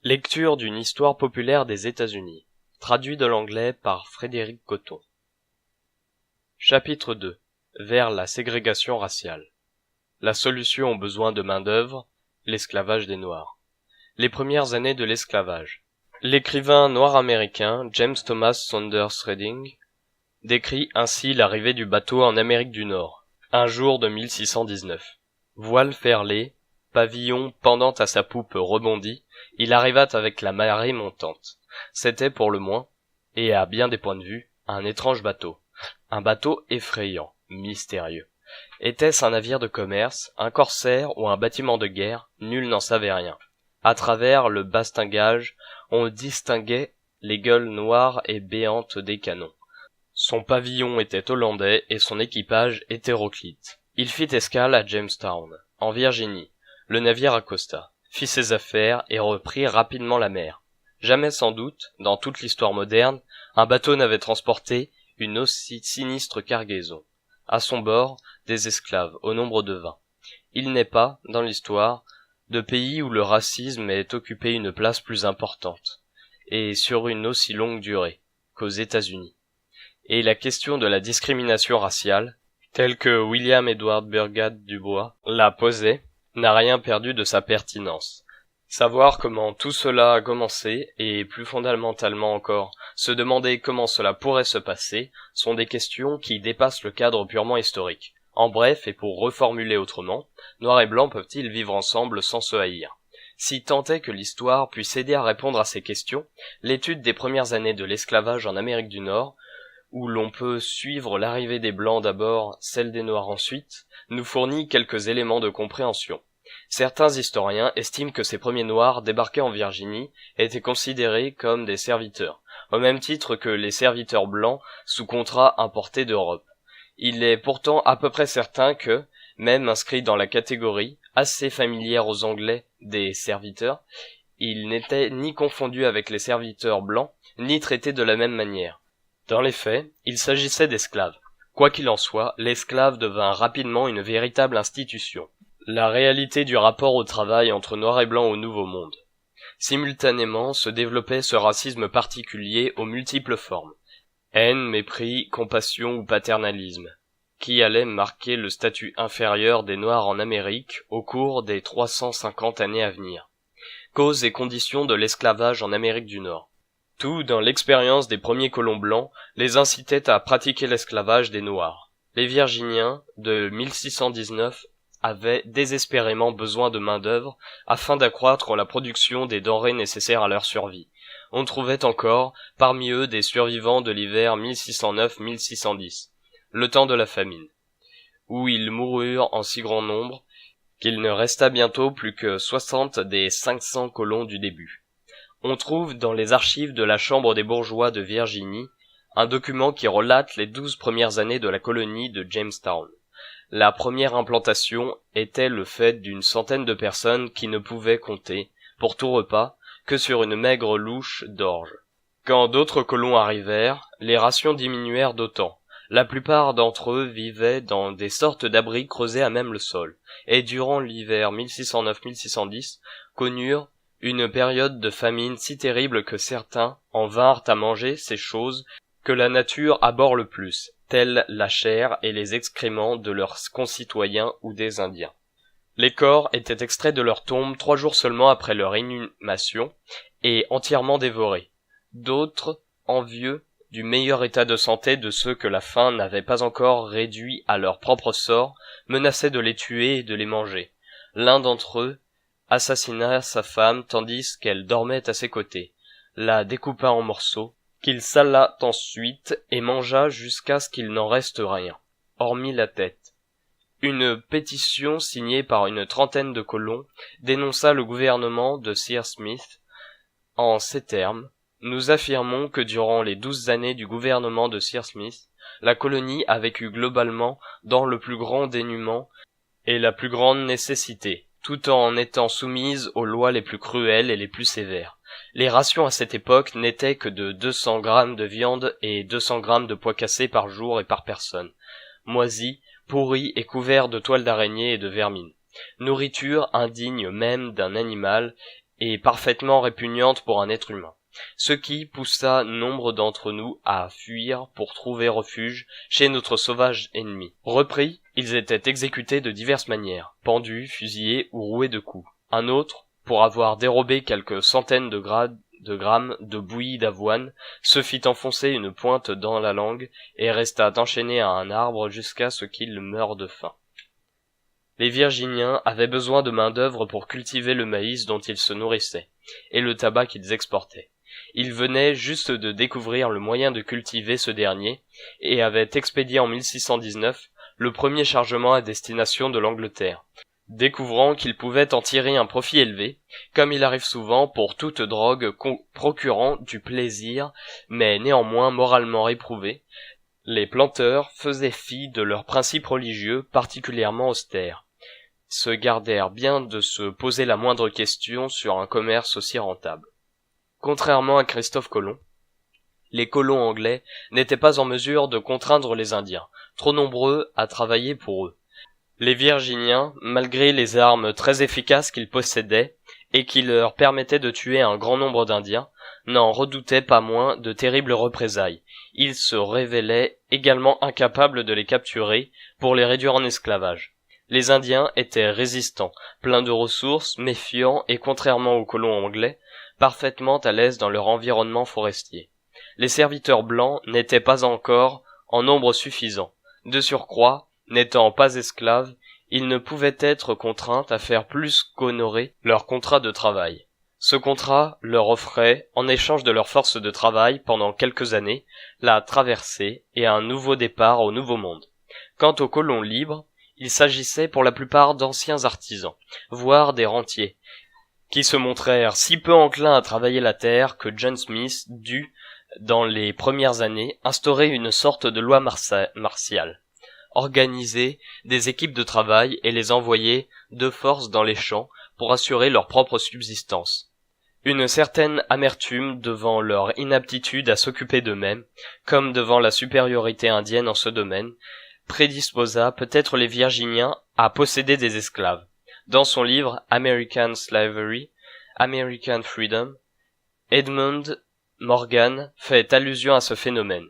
Lecture d'une histoire populaire des États-Unis, traduit de l'anglais par Frédéric Cotton. Chapitre 2. Vers la ségrégation raciale. La solution aux besoins de main-d'œuvre, l'esclavage des Noirs. Les premières années de l'esclavage. L'écrivain noir américain James Thomas Saunders Reading décrit ainsi l'arrivée du bateau en Amérique du Nord, un jour de 1619. Voile ferlé, pavillon pendant à sa poupe rebondie, il arriva avec la marée montante. C'était pour le moins, et à bien des points de vue, un étrange bateau. Un bateau effrayant, mystérieux. Était-ce un navire de commerce, un corsaire ou un bâtiment de guerre? Nul n'en savait rien. À travers le bastingage, on distinguait les gueules noires et béantes des canons. Son pavillon était hollandais et son équipage hétéroclite. Il fit escale à Jamestown, en Virginie. Le navire accosta, fit ses affaires et reprit rapidement la mer. Jamais sans doute, dans toute l'histoire moderne, un bateau n'avait transporté une aussi sinistre cargaison. À son bord, des esclaves, au nombre de 20. Il n'est pas, dans l'histoire, de pays où le racisme ait occupé une place plus importante, et sur une aussi longue durée, qu'aux États-Unis. Et la question de la discrimination raciale, telle que William Edward Burgard Dubois la posait, n'a rien perdu de sa pertinence. Savoir comment tout cela a commencé, et plus fondamentalement encore, se demander comment cela pourrait se passer, sont des questions qui dépassent le cadre purement historique. En bref, et pour reformuler autrement, Noirs et Blancs peuvent-ils vivre ensemble sans se haïr? Si tant est que l'histoire puisse aider à répondre à ces questions, l'étude des premières années de l'esclavage en Amérique du Nord, où l'on peut suivre l'arrivée des Blancs d'abord, celle des Noirs ensuite, nous fournit quelques éléments de compréhension. Certains historiens estiment que ces premiers Noirs débarqués en Virginie étaient considérés comme des serviteurs, au même titre que les serviteurs blancs sous contrat importés d'Europe. Il est pourtant à peu près certain que, même inscrits dans la catégorie, assez familière aux Anglais, des serviteurs, ils n'étaient ni confondus avec les serviteurs blancs, ni traités de la même manière. Dans les faits, il s'agissait d'esclaves. Quoi qu'il en soit, l'esclave devint rapidement une véritable institution. La réalité du rapport au travail entre Noirs et Blancs au Nouveau Monde. Simultanément se développait ce racisme particulier aux multiples formes. Haine, mépris, compassion ou paternalisme, qui allait marquer le statut inférieur des Noirs en Amérique au cours des 350 années à venir. Causes et conditions de l'esclavage en Amérique du Nord. Tout dans l'expérience des premiers colons blancs les incitait à pratiquer l'esclavage des Noirs. Les Virginiens, de 1619, avaient désespérément besoin de main-d'œuvre afin d'accroître la production des denrées nécessaires à leur survie. On trouvait encore, parmi eux, des survivants de l'hiver 1609-1610, le temps de la famine, où ils moururent en si grand nombre qu'il ne resta bientôt plus que 60 des 500 colons du début. On trouve dans les archives de la Chambre des bourgeois de Virginie un document qui relate les 12 premières années de la colonie de Jamestown. La première implantation était le fait d'une centaine de personnes qui ne pouvaient compter, pour tout repas, que sur une maigre louche d'orge. Quand d'autres colons arrivèrent, les rations diminuèrent d'autant. La plupart d'entre eux vivaient dans des sortes d'abris creusés à même le sol, et durant l'hiver 1609-1610, connurent une période de famine si terrible que certains en vinrent à manger ces choses que la nature abhorre le plus, telles la chair et les excréments de leurs concitoyens ou des Indiens. Les corps étaient extraits de leur tombe 3 jours seulement après leur inhumation et entièrement dévorés. D'autres, envieux du meilleur état de santé de ceux que la faim n'avait pas encore réduits à leur propre sort, menaçaient de les tuer et de les manger. L'un d'entre eux assassina sa femme tandis qu'elle dormait à ses côtés, la découpa en morceaux, qu'il sala ensuite et mangea jusqu'à ce qu'il n'en reste rien, hormis la tête. Une pétition signée par une trentaine de colons dénonça le gouvernement de Sir Smith en ces termes: « Nous affirmons que durant les 12 années du gouvernement de Sir Smith, la colonie a vécu globalement dans le plus grand dénuement et la plus grande nécessité, tout en étant soumise aux lois les plus cruelles et les plus sévères. Les rations à cette époque n'étaient que de 200 grammes de viande et 200 grammes de pois cassés par jour et par personne, moisis, pourris et couverts de toiles d'araignée et de vermine. Nourriture indigne même d'un animal et parfaitement répugnante pour un être humain, ce qui poussa nombre d'entre nous à fuir pour trouver refuge chez notre sauvage ennemi. Repris, ils étaient exécutés de diverses manières, pendus, fusillés ou roués de coups. Un autre, pour avoir dérobé quelques centaines de grammes de bouillie d'avoine, se fit enfoncer une pointe dans la langue et resta enchaîné à un arbre jusqu'à ce qu'il meure de faim. Les Virginiens avaient besoin de main-d'œuvre pour cultiver le maïs dont ils se nourrissaient, et le tabac qu'ils exportaient. Ils venaient juste de découvrir le moyen de cultiver ce dernier, et avaient expédié en 1619 le premier chargement à destination de l'Angleterre, découvrant qu'ils pouvaient en tirer un profit élevé, comme il arrive souvent pour toute drogue procurant du plaisir, mais néanmoins moralement réprouvée. Les planteurs faisaient fi de leurs principes religieux particulièrement austères, se gardèrent bien de se poser la moindre question sur un commerce aussi rentable. Contrairement à Christophe Colomb, les colons anglais n'étaient pas en mesure de contraindre les Indiens, trop nombreux à travailler pour eux. Les Virginiens, malgré les armes très efficaces qu'ils possédaient et qui leur permettaient de tuer un grand nombre d'Indiens, n'en redoutaient pas moins de terribles représailles. Ils se révélaient également incapables de les capturer pour les réduire en esclavage. Les Indiens étaient résistants, pleins de ressources, méfiants et, contrairement aux colons anglais, parfaitement à l'aise dans leur environnement forestier. Les serviteurs blancs n'étaient pas encore en nombre suffisant. De surcroît, n'étant pas esclaves, ils ne pouvaient être contraints à faire plus qu'honorer leur contrat de travail. Ce contrat leur offrait, en échange de leur force de travail pendant quelques années, la traversée et un nouveau départ au Nouveau Monde. Quant aux colons libres, il s'agissait pour la plupart d'anciens artisans, voire des rentiers, qui se montrèrent si peu enclins à travailler la terre que John Smith dut, dans les premières années, instaurer une sorte de loi martiale, organiser des équipes de travail et les envoyer de force dans les champs pour assurer leur propre subsistance. Une certaine amertume devant leur inaptitude à s'occuper d'eux-mêmes, comme devant la supériorité indienne en ce domaine, prédisposa peut-être les Virginiens à posséder des esclaves. Dans son livre American Slavery, American Freedom, Edmund Morgan fait allusion à ce phénomène.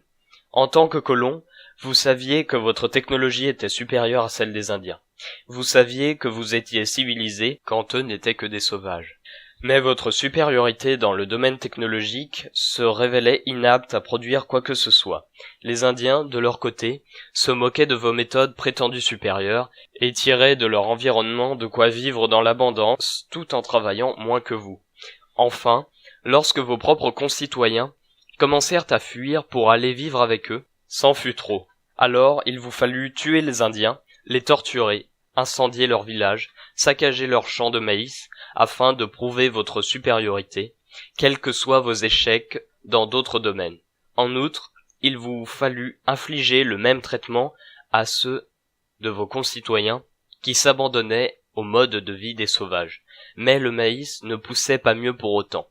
En tant que colon, vous saviez que votre technologie était supérieure à celle des Indiens. Vous saviez que vous étiez civilisés quand eux n'étaient que des sauvages. Mais votre supériorité dans le domaine technologique se révélait inapte à produire quoi que ce soit. Les Indiens, de leur côté, se moquaient de vos méthodes prétendues supérieures et tiraient de leur environnement de quoi vivre dans l'abondance tout en travaillant moins que vous. Enfin, lorsque vos propres concitoyens commencèrent à fuir pour aller vivre avec eux, c'en fut trop. Alors il vous fallut tuer les Indiens, les torturer, incendier leurs villages, saccager leurs champs de maïs, afin de prouver votre supériorité, quels que soient vos échecs dans d'autres domaines. En outre, il vous fallut infliger le même traitement à ceux de vos concitoyens qui s'abandonnaient au mode de vie des sauvages. Mais le maïs ne poussait pas mieux pour autant.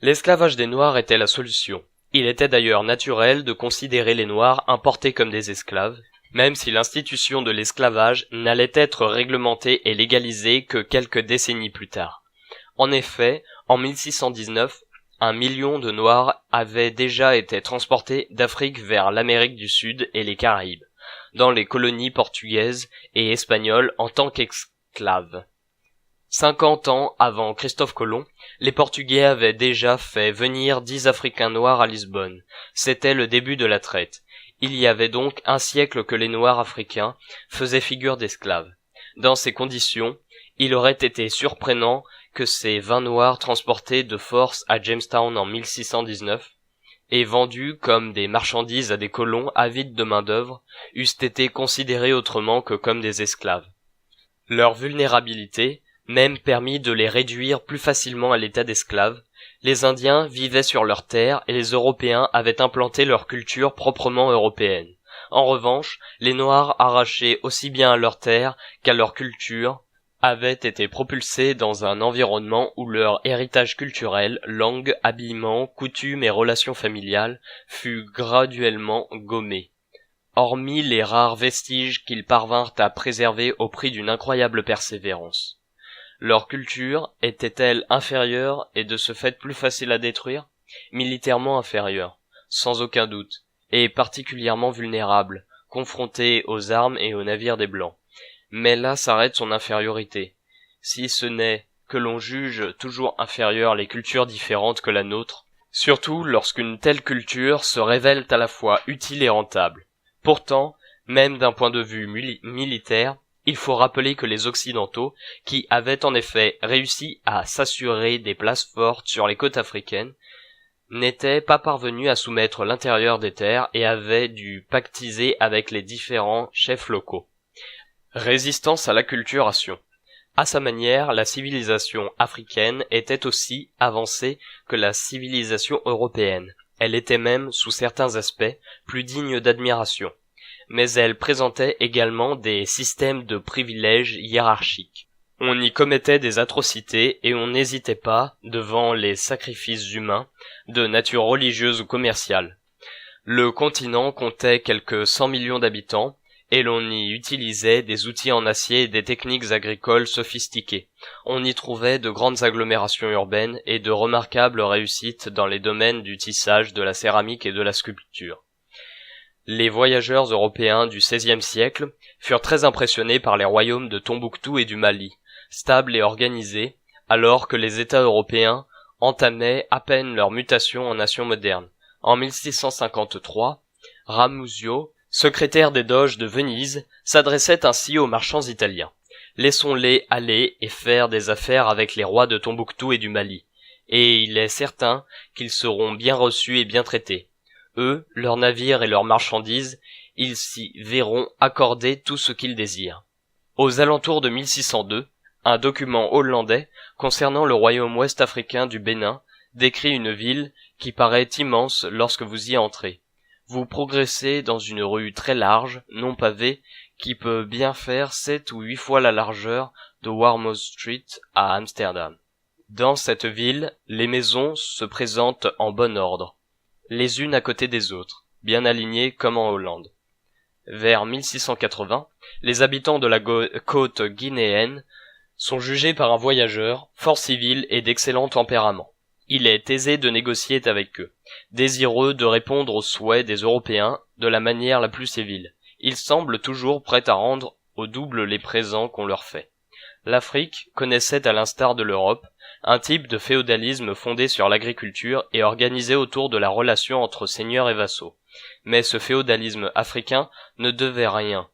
L'esclavage des Noirs était la solution. Il était d'ailleurs naturel de considérer les Noirs importés comme des esclaves, même si l'institution de l'esclavage n'allait être réglementée et légalisée que quelques décennies plus tard. En effet, en 1619, 1 million de Noirs avaient déjà été transportés d'Afrique vers l'Amérique du Sud et les Caraïbes, dans les colonies portugaises et espagnoles en tant qu'esclaves. 50 ans avant Christophe Colomb, les Portugais avaient déjà fait venir 10 Africains noirs à Lisbonne. C'était le début de la traite. Il y avait donc un siècle que les Noirs africains faisaient figure d'esclaves. Dans ces conditions, il aurait été surprenant que ces 20 Noirs transportés de force à Jamestown en 1619 et vendus comme des marchandises à des colons avides de main-d'œuvre eussent été considérés autrement que comme des esclaves. Leur vulnérabilité même permis de les réduire plus facilement à l'état d'esclaves. Les Indiens vivaient sur leurs terres et les Européens avaient implanté leur culture proprement européenne. En revanche, les Noirs, arrachés aussi bien à leurs terres qu'à leur culture, avaient été propulsés dans un environnement où leur héritage culturel, langue, habillement, coutumes et relations familiales fut graduellement gommé. Hormis les rares vestiges qu'ils parvinrent à préserver au prix d'une incroyable persévérance. Leur culture était-elle inférieure et de ce fait plus facile à détruire? Militairement inférieure, sans aucun doute, et particulièrement vulnérable, confrontée aux armes et aux navires des Blancs. Mais là s'arrête son infériorité. Si ce n'est que l'on juge toujours inférieures les cultures différentes que la nôtre, surtout lorsqu'une telle culture se révèle à la fois utile et rentable. Pourtant, même d'un point de vue militaire, il faut rappeler que les Occidentaux, qui avaient en effet réussi à s'assurer des places fortes sur les côtes africaines, n'étaient pas parvenus à soumettre l'intérieur des terres et avaient dû pactiser avec les différents chefs locaux. Résistance à l'acculturation. À sa manière, la civilisation africaine était aussi avancée que la civilisation européenne. Elle était même, sous certains aspects, plus digne d'admiration. Mais elle présentait également des systèmes de privilèges hiérarchiques. On y commettait des atrocités et on n'hésitait pas devant les sacrifices humains, de nature religieuse ou commerciale. Le continent comptait quelques 100 millions d'habitants, et l'on y utilisait des outils en acier et des techniques agricoles sophistiquées. On y trouvait de grandes agglomérations urbaines et de remarquables réussites dans les domaines du tissage, de la céramique et de la sculpture. Les voyageurs européens du XVIe siècle furent très impressionnés par les royaumes de Tombouctou et du Mali, stables et organisés, alors que les États européens entamaient à peine leur mutation en nations modernes. En 1653, Ramuzio, secrétaire des doges de Venise, s'adressait ainsi aux marchands italiens. Laissons-les aller et faire des affaires avec les rois de Tombouctou et du Mali, et il est certain qu'ils seront bien reçus et bien traités. Eux, leurs navires et leurs marchandises, ils s'y verront accorder tout ce qu'ils désirent. Aux alentours de 1602, un document hollandais concernant le royaume ouest-africain du Bénin décrit une ville qui paraît immense lorsque vous y entrez. Vous progressez dans une rue très large, non pavée, qui peut bien faire 7 ou 8 fois la largeur de Warmouth Street à Amsterdam. Dans cette ville, les maisons se présentent en bon ordre, les unes à côté des autres, bien alignées comme en Hollande. Vers 1680, les habitants de la côte guinéenne sont jugés par un voyageur, fort civil et d'excellent tempérament. Il est aisé de négocier avec eux, désireux de répondre aux souhaits des Européens de la manière la plus civile. Ils semblent toujours prêts à rendre au double les présents qu'on leur fait. L'Afrique connaissait, à l'instar de l'Europe, un type de féodalisme fondé sur l'agriculture et organisé autour de la relation entre seigneurs et vassaux. Mais ce féodalisme africain ne devait rien,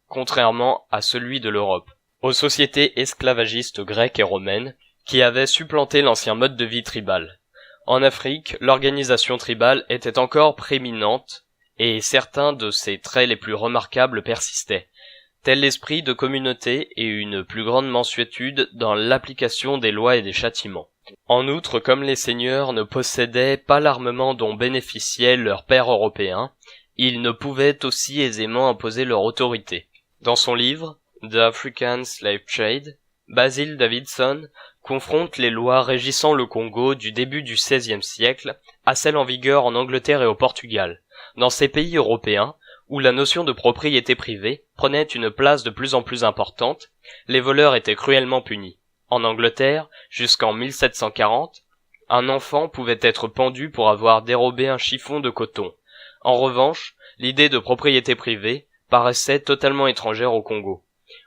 contrairement à celui de l'Europe, aux sociétés esclavagistes grecques et romaines, qui avaient supplanté l'ancien mode de vie tribal. En Afrique, l'organisation tribale était encore prééminente, et certains de ses traits les plus remarquables persistaient, tel l'esprit de communauté et une plus grande mansuétude dans l'application des lois et des châtiments. En outre, comme les seigneurs ne possédaient pas l'armement dont bénéficiaient leurs pairs européens, ils ne pouvaient aussi aisément imposer leur autorité. Dans son livre « The African Slave Trade », Basil Davidson confronte les lois régissant le Congo du début du XVIe siècle à celles en vigueur en Angleterre et au Portugal. Dans ces pays européens, où la notion de propriété privée prenait une place de plus en plus importante, les voleurs étaient cruellement punis. En Angleterre, jusqu'en 1740, un enfant pouvait être pendu pour avoir dérobé un chiffon de coton. En revanche, l'idée de propriété privée paraissait totalement étrangère au Congo,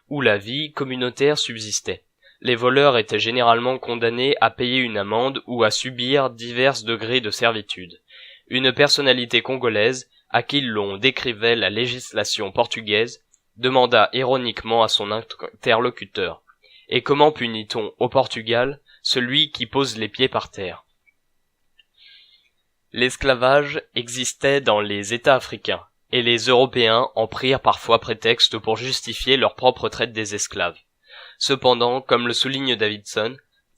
où la vie communautaire subsistait. Les voleurs étaient généralement condamnés à payer une amende ou à subir divers degrés de servitude. Une personnalité congolaise, à qui l'on décrivait la législation portugaise, demanda ironiquement à son interlocuteur : « Et comment punit-on au Portugal celui qui pose les pieds par terre ?» L'esclavage existait dans les États africains, et les Européens en prirent parfois prétexte pour justifier leur propre traite des esclaves. Cependant, comme le souligne Davidson,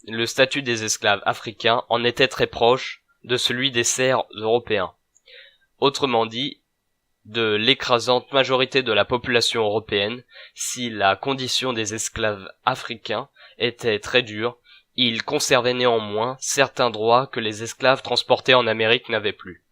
le statut des esclaves africains en était très proche de celui des serfs européens. Autrement dit, de l'écrasante majorité de la population européenne, si la condition des esclaves africains était très dure, ils conservaient néanmoins certains droits que les esclaves transportés en Amérique n'avaient plus.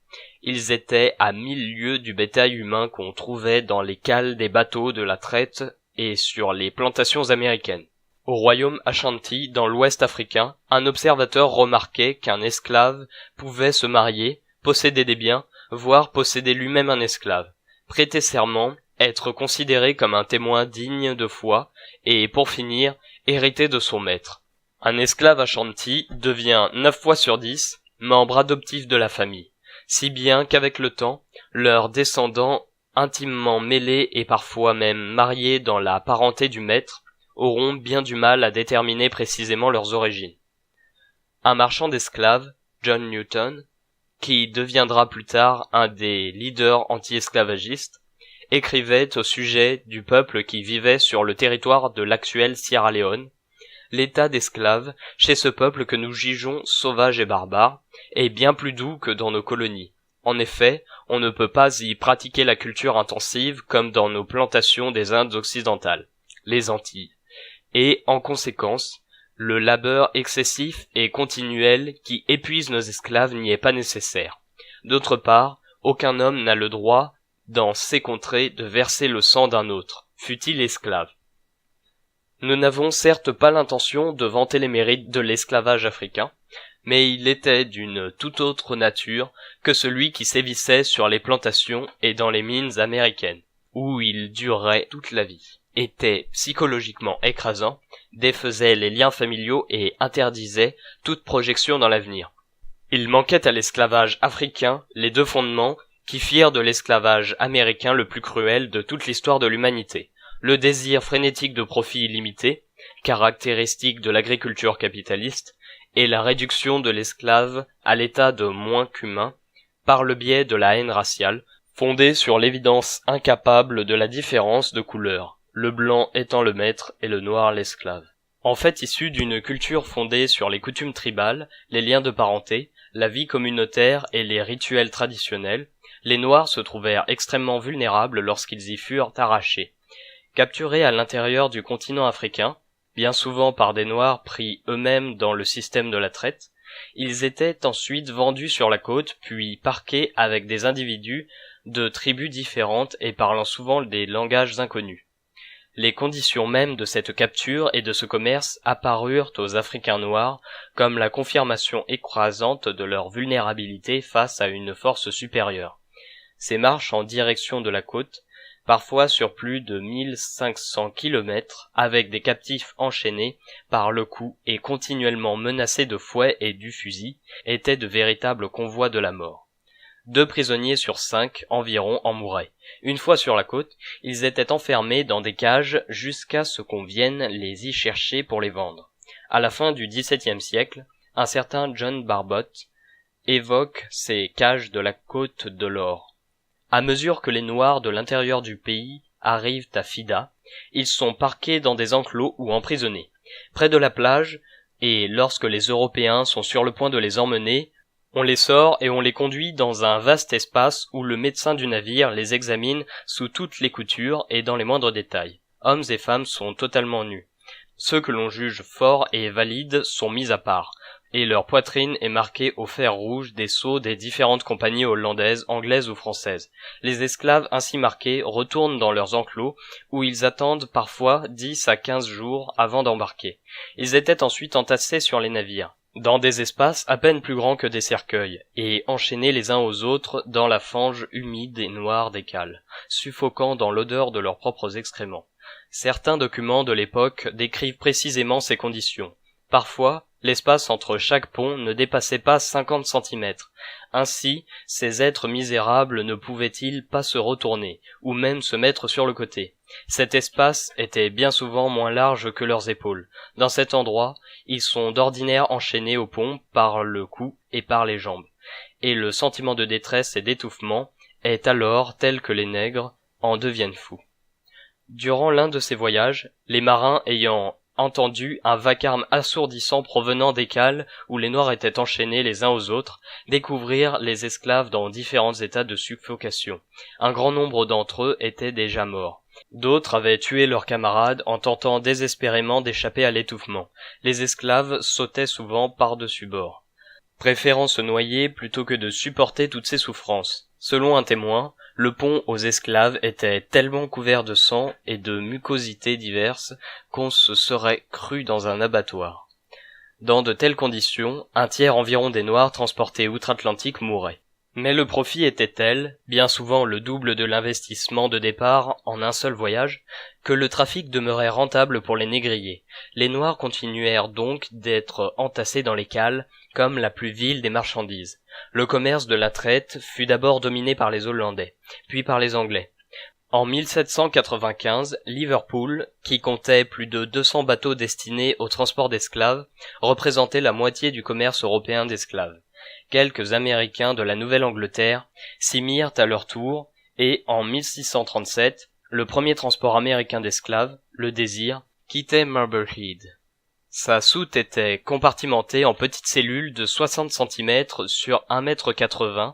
Ils étaient à 1000 lieues du bétail humain qu'on trouvait dans les cales des bateaux de la traite et sur les plantations américaines. Au royaume Ashanti, dans l'ouest africain, un observateur remarquait qu'un esclave pouvait se marier, posséder des biens, voire posséder lui-même un esclave, prêter serment, être considéré comme un témoin digne de foi, et, pour finir, hériter de son maître. Un esclave Ashanti devient 9 fois sur 10 membre adoptif de la famille, si bien qu'avec le temps, leurs descendants, intimement mêlés et parfois même mariés dans la parenté du maître, auront bien du mal à déterminer précisément leurs origines. Un marchand d'esclaves, John Newton, qui deviendra plus tard un des leaders anti-esclavagistes, écrivait au sujet du peuple qui vivait sur le territoire de l'actuelle Sierra Leone: l'état d'esclave, chez ce peuple que nous jugeons sauvage et barbare, est bien plus doux que dans nos colonies. En effet, on ne peut pas y pratiquer la culture intensive comme dans nos plantations des Indes occidentales, les Antilles. Et, en conséquence, le labeur excessif et continuel qui épuise nos esclaves n'y est pas nécessaire. D'autre part, aucun homme n'a le droit, dans ces contrées, de verser le sang d'un autre, fût-il esclave. Nous n'avons certes pas l'intention de vanter les mérites de l'esclavage africain, mais il était d'une toute autre nature que celui qui sévissait sur les plantations et dans les mines américaines, où il durait toute la vie, était psychologiquement écrasant, défaisait les liens familiaux et interdisait toute projection dans l'avenir. Il manquait à l'esclavage africain les deux fondements qui firent de l'esclavage américain le plus cruel de toute l'histoire de l'humanité: le désir frénétique de profit illimité, caractéristique de l'agriculture capitaliste, et la réduction de l'esclave à l'état de moins qu'humain, par le biais de la haine raciale, fondée sur l'évidence incapable de la différence de couleur, le blanc étant le maître et le noir l'esclave. En fait issu d'une culture fondée sur les coutumes tribales, les liens de parenté, la vie communautaire et les rituels traditionnels, les Noirs se trouvèrent extrêmement vulnérables lorsqu'ils y furent arrachés. Capturés à l'intérieur du continent africain, bien souvent par des Noirs pris eux-mêmes dans le système de la traite, ils étaient ensuite vendus sur la côte puis parqués avec des individus de tribus différentes et parlant souvent des langages inconnus. Les conditions mêmes de cette capture et de ce commerce apparurent aux Africains noirs comme la confirmation écrasante de leur vulnérabilité face à une force supérieure. Ces marches en direction de la côte, parfois sur plus de 1500 kilomètres, avec des captifs enchaînés par le cou et continuellement menacés de fouet et du fusil, étaient de véritables convois de la mort. 2 prisonniers sur 5 environ en mouraient. Une fois sur la côte, ils étaient enfermés dans des cages jusqu'à ce qu'on vienne les y chercher pour les vendre. À la fin du XVIIe siècle, un certain John Barbot évoque ces cages de la côte de l'Or. À mesure que les Noirs de l'intérieur du pays arrivent à Fida, ils sont parqués dans des enclos ou emprisonnés, près de la plage, et lorsque les Européens sont sur le point de les emmener, on les sort et on les conduit dans un vaste espace où le médecin du navire les examine sous toutes les coutures et dans les moindres détails. Hommes et femmes sont totalement nus. Ceux que l'on juge forts et valides sont mis à part, et leur poitrine est marquée au fer rouge des sceaux des différentes compagnies hollandaises, anglaises ou françaises. Les esclaves ainsi marqués retournent dans leurs enclos, où ils attendent parfois 10 à 15 jours avant d'embarquer. Ils étaient ensuite entassés sur les navires, dans des espaces à peine plus grands que des cercueils, et enchaînés les uns aux autres dans la fange humide et noire des cales, suffoquant dans l'odeur de leurs propres excréments. Certains documents de l'époque décrivent précisément ces conditions. Parfois, l'espace entre chaque pont ne dépassait pas 50 centimètres. Ainsi, ces êtres misérables ne pouvaient-ils pas se retourner, ou même se mettre sur le côté. Cet espace était bien souvent moins large que leurs épaules. Dans cet endroit, ils sont d'ordinaire enchaînés au pont par le cou et par les jambes. Et le sentiment de détresse et d'étouffement est alors tel que les nègres en deviennent fous. Durant l'un de ces voyages, les marins ayant entendu un vacarme assourdissant provenant des cales où les Noirs étaient enchaînés les uns aux autres, découvrirent les esclaves dans différents états de suffocation. Un grand nombre d'entre eux étaient déjà morts. D'autres avaient tué leurs camarades en tentant désespérément d'échapper à l'étouffement. Les esclaves sautaient souvent par-dessus bord. préférant se noyer plutôt que de supporter toutes ces souffrances. Selon un témoin, le pont aux esclaves était tellement couvert de sang et de mucosités diverses qu'on se serait cru dans un abattoir. Dans de telles conditions, un tiers environ des Noirs transportés outre-Atlantique mouraient. Mais le profit était tel, bien souvent le double de l'investissement de départ en un seul voyage, que le trafic demeurait rentable pour les négriers. Les Noirs continuèrent donc d'être entassés dans les cales, comme la plus vile des marchandises. Le commerce de la traite fut d'abord dominé par les Hollandais, puis par les Anglais. En 1795, Liverpool, qui comptait plus de 200 bateaux destinés au transport d'esclaves, représentait la moitié du commerce européen d'esclaves. Quelques Américains de la Nouvelle-Angleterre s'y mirent à leur tour, et en 1637, le premier transport américain d'esclaves, le Désir, quittait Marblehead. Sa soute était compartimentée en petites cellules de 60 cm sur 1,80 m,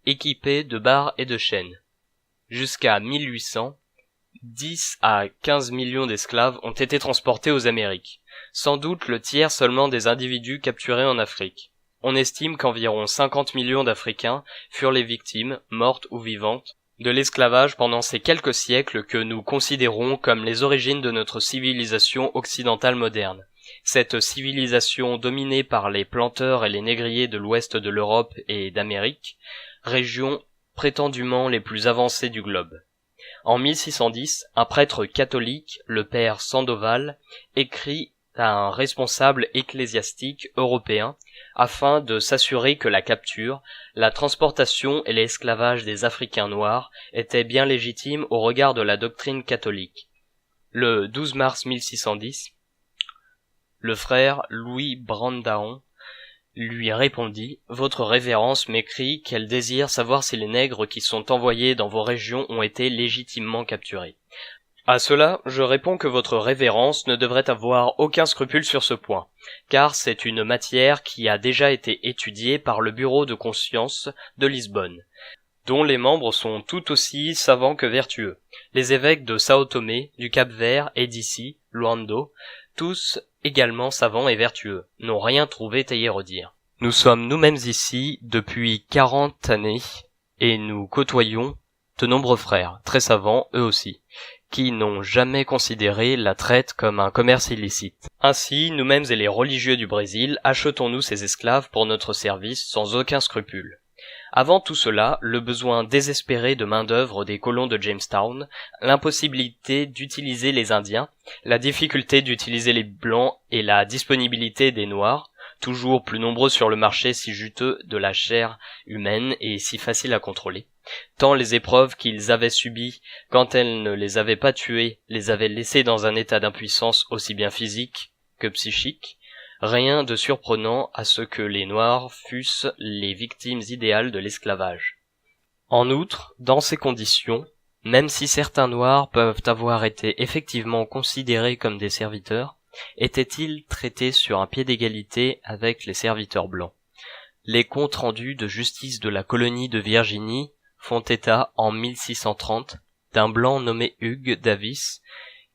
équipées de barres et de chaînes. Jusqu'à 1800, 10 à 15 millions d'esclaves ont été transportés aux Amériques, sans doute le tiers seulement des individus capturés en Afrique. On estime qu'environ 50 millions d'Africains furent les victimes, mortes ou vivantes, de l'esclavage pendant ces quelques siècles que nous considérons comme les origines de notre civilisation occidentale moderne. Cette civilisation dominée par les planteurs et les négriers de l'ouest de l'Europe et d'Amérique, régions prétendument les plus avancées du globe. En 1610, un prêtre catholique, le père Sandoval, écrit à un responsable ecclésiastique européen afin de s'assurer que la capture, la transportation et l'esclavage des Africains noirs étaient bien légitimes au regard de la doctrine catholique. Le 12 mars 1610, le frère Louis Brandahon lui répondit « Votre révérence m'écrit qu'elle désire savoir si les nègres qui sont envoyés dans vos régions ont été légitimement capturés. » À cela, je réponds que votre révérence ne devrait avoir aucun scrupule sur ce point, car c'est une matière qui a déjà été étudiée par le Bureau de conscience de Lisbonne, dont les membres sont tout aussi savants que vertueux. Les évêques de Sao Tomé, du Cap-Vert et d'ici, Luando, tous également savants et vertueux, n'ont rien trouvé à y redire. Nous sommes nous-mêmes ici depuis 40 années, et nous côtoyons de nombreux frères, très savants eux aussi, qui n'ont jamais considéré la traite comme un commerce illicite. Ainsi, nous-mêmes et les religieux du Brésil achetons-nous ces esclaves pour notre service sans aucun scrupule. Avant tout cela, le besoin désespéré de main-d'œuvre des colons de Jamestown, l'impossibilité d'utiliser les Indiens, la difficulté d'utiliser les Blancs et la disponibilité des Noirs, toujours plus nombreux sur le marché si juteux de la chair humaine et si facile à contrôler, tant les épreuves qu'ils avaient subies quand elles ne les avaient pas tués les avaient laissés dans un état d'impuissance aussi bien physique que psychique, rien de surprenant à ce que les Noirs fussent les victimes idéales de l'esclavage. En outre, dans ces conditions, même si certains Noirs peuvent avoir été effectivement considérés comme des serviteurs, étaient-ils traités sur un pied d'égalité avec les serviteurs blancs. Les comptes rendus de justice de la colonie de Virginie font état en 1630 d'un blanc nommé Hugh Davis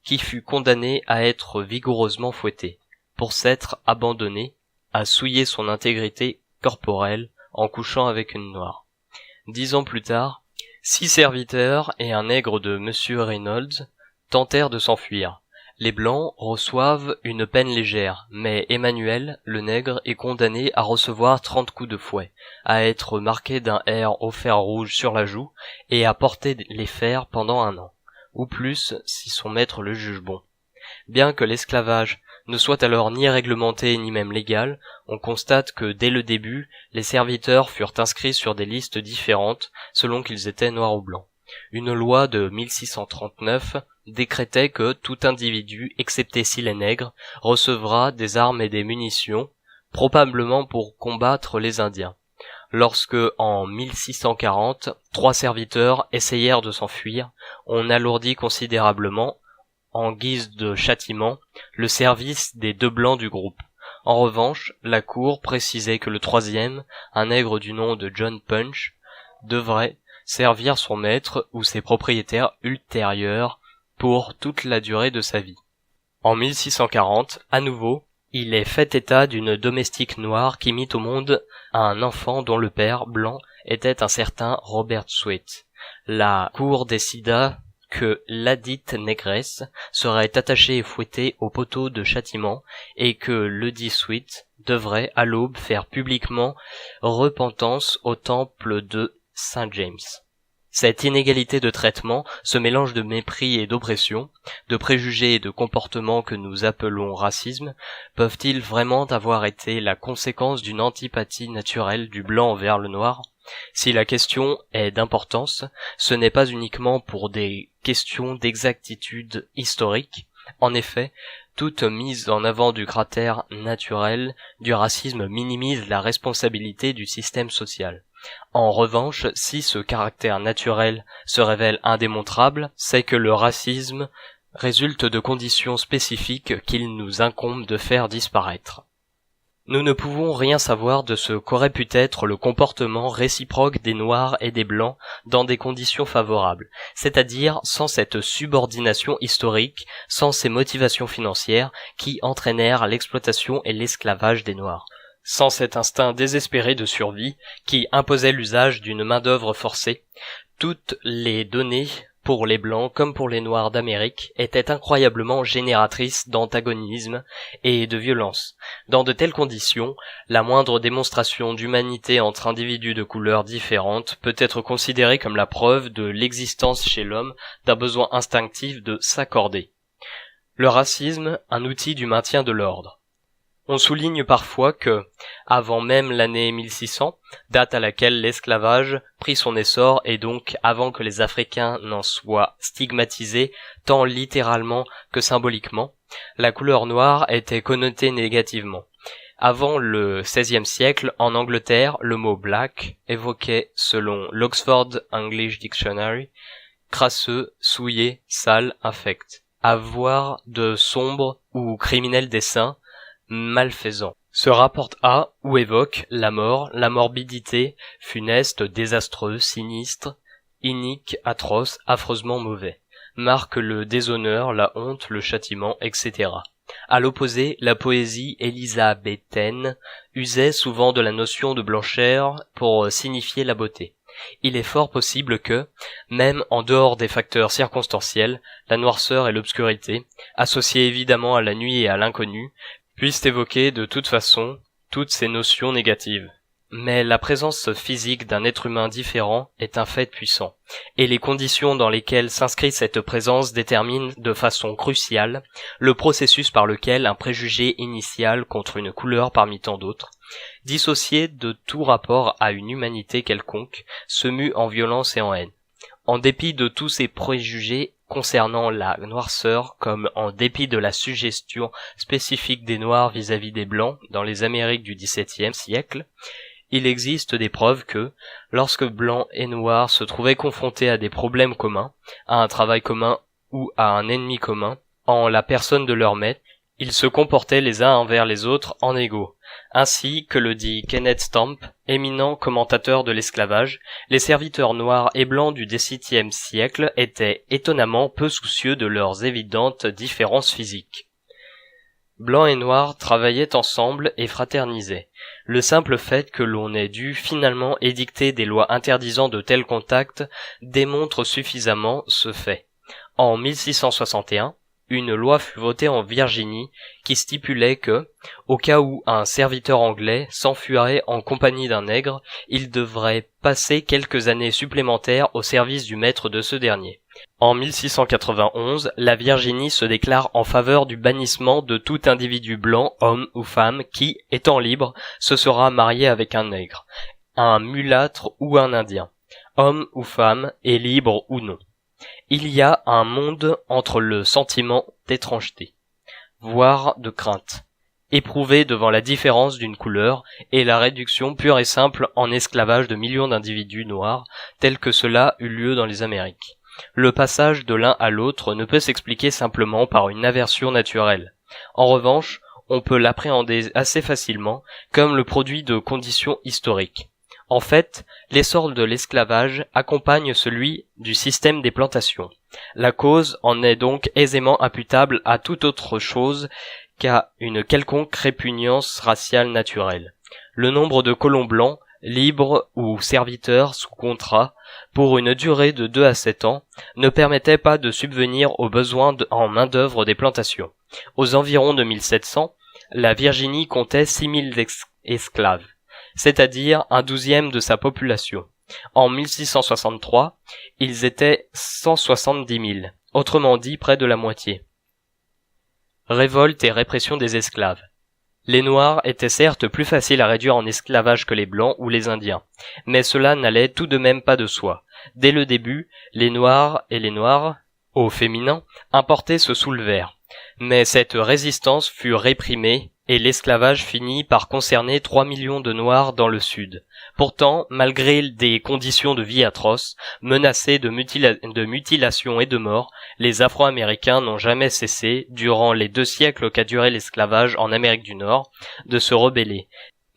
qui fut condamné à être vigoureusement fouetté pour s'être abandonné à souiller son intégrité corporelle en couchant avec une noire. 10 ans plus tard, 6 serviteurs et un nègre de Monsieur Reynolds tentèrent de s'enfuir. Les Blancs reçoivent une peine légère, mais Emmanuel, le nègre, est condamné à recevoir 30 coups de fouet, à être marqué d'un R au fer rouge sur la joue et à porter les fers pendant 1 an, ou plus si son maître le juge bon. Bien que l'esclavage ne soit alors ni réglementé ni même légal, on constate que dès le début, les serviteurs furent inscrits sur des listes différentes selon qu'ils étaient noirs ou blancs. Une loi de 1639 décrétait que tout individu, excepté si les nègres, recevra des armes et des munitions, probablement pour combattre les Indiens. Lorsque, en 1640, 3 serviteurs essayèrent de s'enfuir, on alourdit considérablement, en guise de châtiment, le service des 2 blancs du groupe. En revanche, la cour précisait que le 3e, un nègre du nom de John Punch, devrait servir son maître ou ses propriétaires ultérieurs pour toute la durée de sa vie. En 1640, à nouveau, Il est fait état d'une domestique noire qui mit au monde un enfant dont le père, blanc, était un certain Robert Sweet. La cour décida que ladite négresse serait attachée et fouettée au poteau de châtiment et que ledit Sweet devrait à l'aube faire publiquement repentance au temple de Saint James. Cette inégalité de traitement, ce mélange de mépris et d'oppression, de préjugés et de comportements que nous appelons racisme, peuvent-ils vraiment avoir été la conséquence d'une antipathie naturelle du blanc envers le noir ? Si la question est d'importance, ce n'est pas uniquement pour des questions d'exactitude historique. En effet, toute mise en avant du caractère naturel du racisme minimise la responsabilité du système social. En revanche, si ce caractère naturel se révèle indémontrable, c'est que le racisme résulte de conditions spécifiques qu'il nous incombe de faire disparaître. Nous ne pouvons rien savoir de ce qu'aurait pu être le comportement réciproque des Noirs et des Blancs dans des conditions favorables, c'est-à-dire sans cette subordination historique, sans ces motivations financières qui entraînèrent l'exploitation et l'esclavage des Noirs. Sans cet instinct désespéré de survie qui imposait l'usage d'une main-d'œuvre forcée, toutes les données, pour les Blancs comme pour les Noirs d'Amérique, étaient incroyablement génératrices d'antagonisme et de violence. Dans de telles conditions, la moindre démonstration d'humanité entre individus de couleurs différentes peut être considérée comme la preuve de l'existence chez l'homme d'un besoin instinctif de s'accorder. Le racisme, un outil du maintien de l'ordre. On souligne parfois que, avant même l'année 1600, date à laquelle l'esclavage prit son essor et donc avant que les Africains n'en soient stigmatisés tant littéralement que symboliquement, la couleur noire était connotée négativement. Avant le XVIe siècle, en Angleterre, le mot black évoquait, selon l'Oxford English Dictionary, crasseux, souillé, sale, infect, avoir de sombres ou criminels desseins, malfaisant, se rapporte à ou évoque la mort, la morbidité, funeste, désastreux, sinistre, inique, atroce, affreusement mauvais, marque le déshonneur, la honte, le châtiment, etc. À l'opposé, la poésie élisabéthaine usait souvent de la notion de blancheur pour signifier la beauté. Il est fort possible que, même en dehors des facteurs circonstanciels, la noirceur et l'obscurité, associées évidemment à la nuit et à l'inconnu, puissent évoquer de toute façon toutes ces notions négatives. Mais la présence physique d'un être humain différent est un fait puissant, et les conditions dans lesquelles s'inscrit cette présence déterminent de façon cruciale le processus par lequel un préjugé initial contre une couleur parmi tant d'autres, dissocié de tout rapport à une humanité quelconque, se mue en violence et en haine. En dépit de tous ces préjugés concernant la noirceur, comme en dépit de la suggestion spécifique des Noirs vis-à-vis des Blancs dans les Amériques du XVIIe siècle, il existe des preuves que, lorsque Blancs et Noirs se trouvaient confrontés à des problèmes communs, à un travail commun ou à un ennemi commun, en la personne de leur maître, ils se comportaient les uns envers les autres en égaux. Ainsi que le dit Kenneth Stamp, éminent commentateur de l'esclavage, les serviteurs noirs et blancs du XVIIe siècle étaient étonnamment peu soucieux de leurs évidentes différences physiques. Blancs et noirs travaillaient ensemble et fraternisaient. Le simple fait que l'on ait dû finalement édicter des lois interdisant de tels contacts démontre suffisamment ce fait. En 1661, une loi fut votée en Virginie qui stipulait que, au cas où un serviteur anglais s'enfuirait en compagnie d'un nègre, il devrait passer quelques années supplémentaires au service du maître de ce dernier. En 1691, la Virginie se déclare en faveur du bannissement de tout individu blanc, homme ou femme, qui, étant libre, se sera marié avec un nègre, un mulâtre ou un indien, homme ou femme, et libre ou non. Il y a un monde entre le sentiment d'étrangeté, voire de crainte, éprouvé devant la différence d'une couleur et la réduction pure et simple en esclavage de millions d'individus noirs, tel que cela eut lieu dans les Amériques. Le passage de l'un à l'autre ne peut s'expliquer simplement par une aversion naturelle. En revanche, on peut l'appréhender assez facilement comme le produit de conditions historiques. En fait, l'essor de l'esclavage accompagne celui du système des plantations. La cause en est donc aisément imputable à toute autre chose qu'à une quelconque répugnance raciale naturelle. Le nombre de colons blancs, libres ou serviteurs sous contrat, pour une durée de 2 à 7 ans, ne permettait pas de subvenir aux besoins en main-d'œuvre des plantations. Aux environs de 1700, la Virginie comptait 6000 esclaves, c'est-à-dire 1/12 de sa population. En 1663, ils étaient 170 000, autrement dit près de la moitié. Révolte et répression des esclaves. Les Noirs étaient certes plus faciles à réduire en esclavage que les Blancs ou les Indiens, mais cela n'allait tout de même pas de soi. Dès le début, les Noirs et les Noirs, au féminin, importés se soulevèrent. Mais cette résistance fut réprimée et l'esclavage finit par concerner 3 millions de Noirs dans le Sud. Pourtant, malgré des conditions de vie atroces, menacées de mutilations et de mort, les Afro-Américains n'ont jamais cessé, durant les 2 siècles qu'a duré l'esclavage en Amérique du Nord, de se rebeller.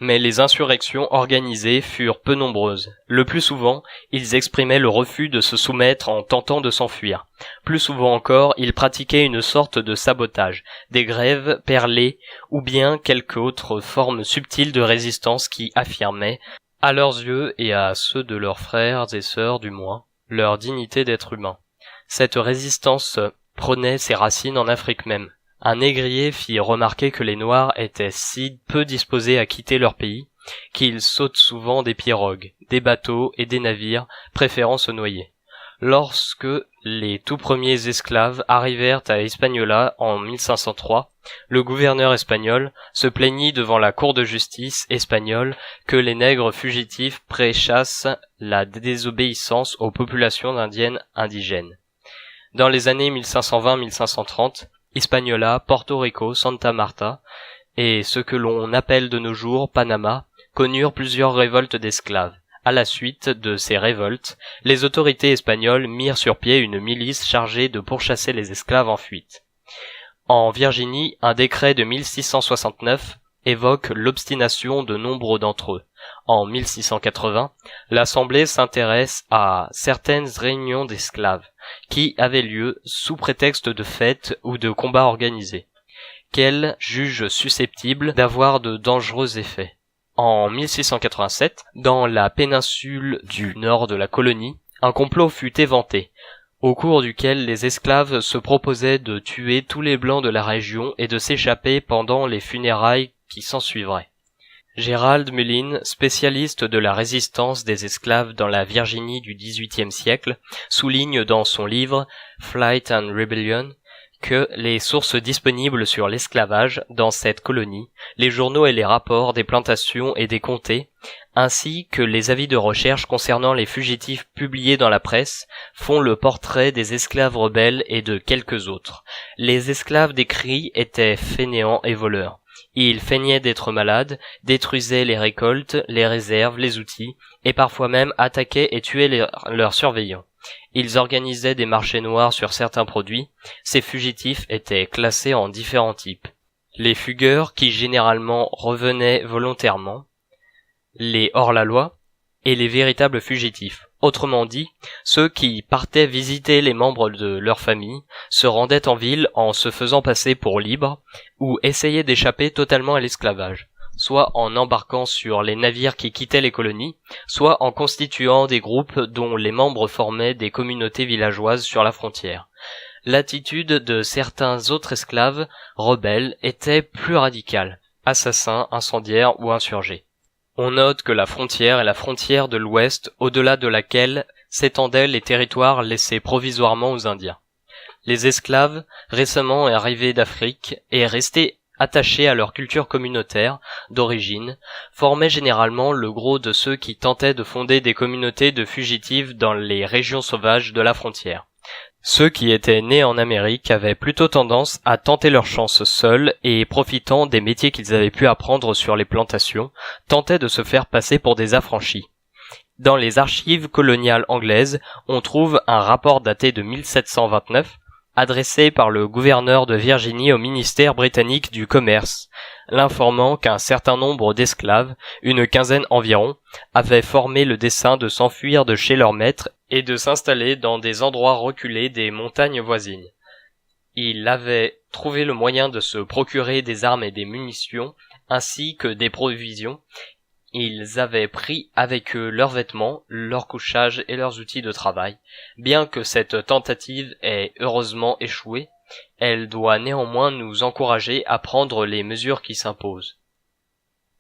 Mais les insurrections organisées furent peu nombreuses. Le plus souvent, ils exprimaient le refus de se soumettre en tentant de s'enfuir. Plus souvent encore, ils pratiquaient une sorte de sabotage, des grèves perlées ou bien quelque autre forme subtile de résistance qui affirmait, à leurs yeux et à ceux de leurs frères et sœurs du moins, leur dignité d'être humain. Cette résistance prenait ses racines en Afrique même. Un négrier fit remarquer que les Noirs étaient si peu disposés à quitter leur pays, qu'ils sautent souvent des pirogues, des bateaux et des navires, préférant se noyer. Lorsque les tout premiers esclaves arrivèrent à Hispaniola en 1503, le gouverneur espagnol se plaignit devant la cour de justice espagnole que les nègres fugitifs préchassent la désobéissance aux populations indiennes indigènes. Dans les années 1520-1530, Hispaniola, Porto Rico, Santa Marta et ce que l'on appelle de nos jours Panama connurent plusieurs révoltes d'esclaves. À la suite de ces révoltes, les autorités espagnoles mirent sur pied une milice chargée de pourchasser les esclaves en fuite. En Virginie, un décret de 1669 évoque l'obstination de nombre d'entre eux. En 1680, l'Assemblée s'intéresse à certaines réunions d'esclaves qui avaient lieu sous prétexte de fêtes ou de combats organisés, qu'elle juge susceptibles d'avoir de dangereux effets. En 1687, dans la péninsule du nord de la colonie, un complot fut éventé, au cours duquel les esclaves se proposaient de tuer tous les blancs de la région et de s'échapper pendant les funérailles qui s'ensuivraient. Gerald Mullin, spécialiste de la résistance des esclaves dans la Virginie du XVIIIe siècle, souligne dans son livre Flight and Rebellion que les sources disponibles sur l'esclavage dans cette colonie, les journaux et les rapports des plantations et des comtés, ainsi que les avis de recherche concernant les fugitifs publiés dans la presse, font le portrait des esclaves rebelles et de quelques autres. Les esclaves décrits étaient fainéants et voleurs. Ils feignaient d'être malades, détruisaient les récoltes, les réserves, les outils, et parfois même attaquaient et tuaient leurs surveillants. Ils organisaient des marchés noirs sur certains produits. Ces fugitifs étaient classés en différents types. Les fugueurs, qui généralement revenaient volontairement, les hors-la-loi, et les véritables fugitifs. Autrement dit, ceux qui partaient visiter les membres de leur famille, se rendaient en ville en se faisant passer pour libres, ou essayaient d'échapper totalement à l'esclavage, soit en embarquant sur les navires qui quittaient les colonies, soit en constituant des groupes dont les membres formaient des communautés villageoises sur la frontière. L'attitude de certains autres esclaves rebelles était plus radicale, assassins, incendiaires ou insurgés. On note que la frontière est la frontière de l'Ouest, au-delà de laquelle s'étendaient les territoires laissés provisoirement aux Indiens. Les esclaves, récemment arrivés d'Afrique et restés attachés à leur culture communautaire d'origine, formaient généralement le gros de ceux qui tentaient de fonder des communautés de fugitifs dans les régions sauvages de la frontière. Ceux qui étaient nés en Amérique avaient plutôt tendance à tenter leur chance seuls et, profitant des métiers qu'ils avaient pu apprendre sur les plantations, tentaient de se faire passer pour des affranchis. Dans les archives coloniales anglaises, on trouve un rapport daté de 1729, adressé par le gouverneur de Virginie au ministère britannique du Commerce, l'informant qu'un certain nombre d'esclaves, une quinzaine environ, avaient formé le dessein de s'enfuir de chez leur maître et de s'installer dans des endroits reculés des montagnes voisines. Il avait trouvé le moyen de se procurer des armes et des munitions, ainsi que des provisions. Ils avaient pris avec eux leurs vêtements, leur couchage et leurs outils de travail. Bien que cette tentative ait heureusement échoué, elle doit néanmoins nous encourager à prendre les mesures qui s'imposent.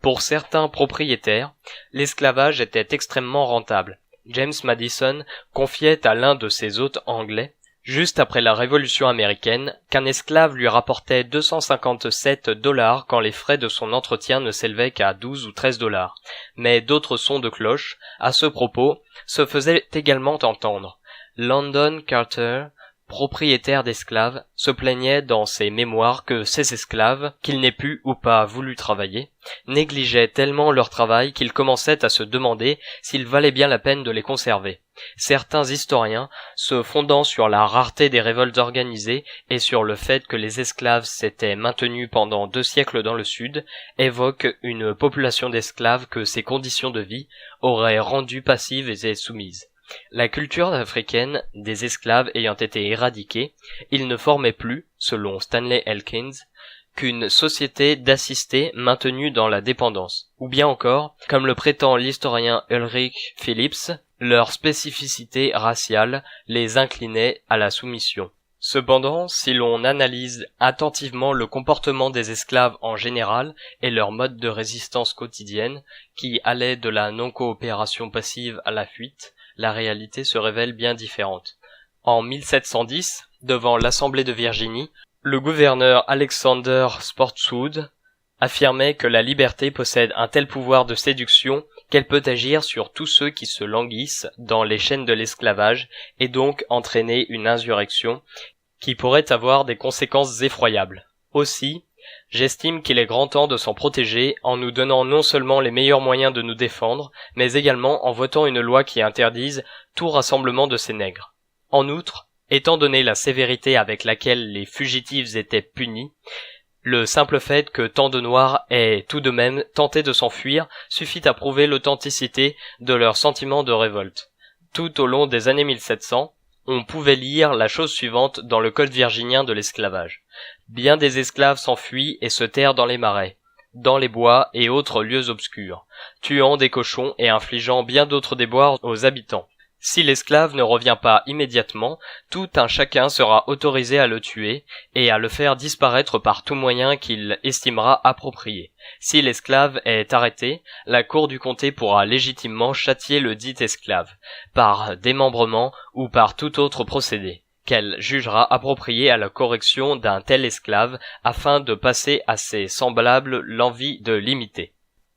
Pour certains propriétaires, l'esclavage était extrêmement rentable. James Madison confiait à l'un de ses hôtes anglais, juste après la Révolution américaine, qu'un esclave lui rapportait 257 $ quand les frais de son entretien ne s'élevaient qu'à 12 ou 13 $. Mais d'autres sons de cloche, à ce propos, se faisaient également entendre. Landon Carter, propriétaire d'esclaves, se plaignait dans ses mémoires que ces esclaves, qu'ils n'aient pu ou pas voulu travailler, négligeaient tellement leur travail qu'ils commençaient à se demander s'il valait bien la peine de les conserver. Certains historiens, se fondant sur la rareté des révoltes organisées et sur le fait que les esclaves s'étaient maintenus pendant 2 siècles dans le Sud, évoquent une population d'esclaves que ces conditions de vie auraient rendues passives et soumises. La culture africaine des esclaves ayant été éradiquée, ils ne formaient plus, selon Stanley Elkins, qu'une société d'assistés maintenue dans la dépendance, ou bien encore, comme le prétend l'historien Ulrich Phillips, leur spécificité raciale les inclinait à la soumission. Cependant, si l'on analyse attentivement le comportement des esclaves en général et leur mode de résistance quotidienne, qui allait de la non-coopération passive à la fuite, la réalité se révèle bien différente. En 1710, devant l'Assemblée de Virginie, le gouverneur Alexander Spotswood affirmait que la liberté possède un tel pouvoir de séduction qu'elle peut agir sur tous ceux qui se languissent dans les chaînes de l'esclavage et donc entraîner une insurrection qui pourrait avoir des conséquences effroyables. Aussi, j'estime qu'il est grand temps de s'en protéger en nous donnant non seulement les meilleurs moyens de nous défendre, mais également en votant une loi qui interdise tout rassemblement de ces nègres. En outre, étant donné la sévérité avec laquelle les fugitifs étaient punis, le simple fait que tant de Noirs aient tout de même tenté de s'enfuir suffit à prouver l'authenticité de leur sentiment de révolte. Tout au long des années 1700, on pouvait lire la chose suivante dans le code virginien de l'esclavage. Bien des esclaves s'enfuient et se terrent dans les marais, dans les bois et autres lieux obscurs, tuant des cochons et infligeant bien d'autres déboires aux habitants. Si l'esclave ne revient pas immédiatement, tout un chacun sera autorisé à le tuer et à le faire disparaître par tout moyen qu'il estimera approprié. Si l'esclave est arrêté, la cour du comté pourra légitimement châtier le dit esclave, par démembrement ou par tout autre procédé, qu'elle jugera approprié à la correction d'un tel esclave afin de passer à ses semblables l'envie de l'imiter.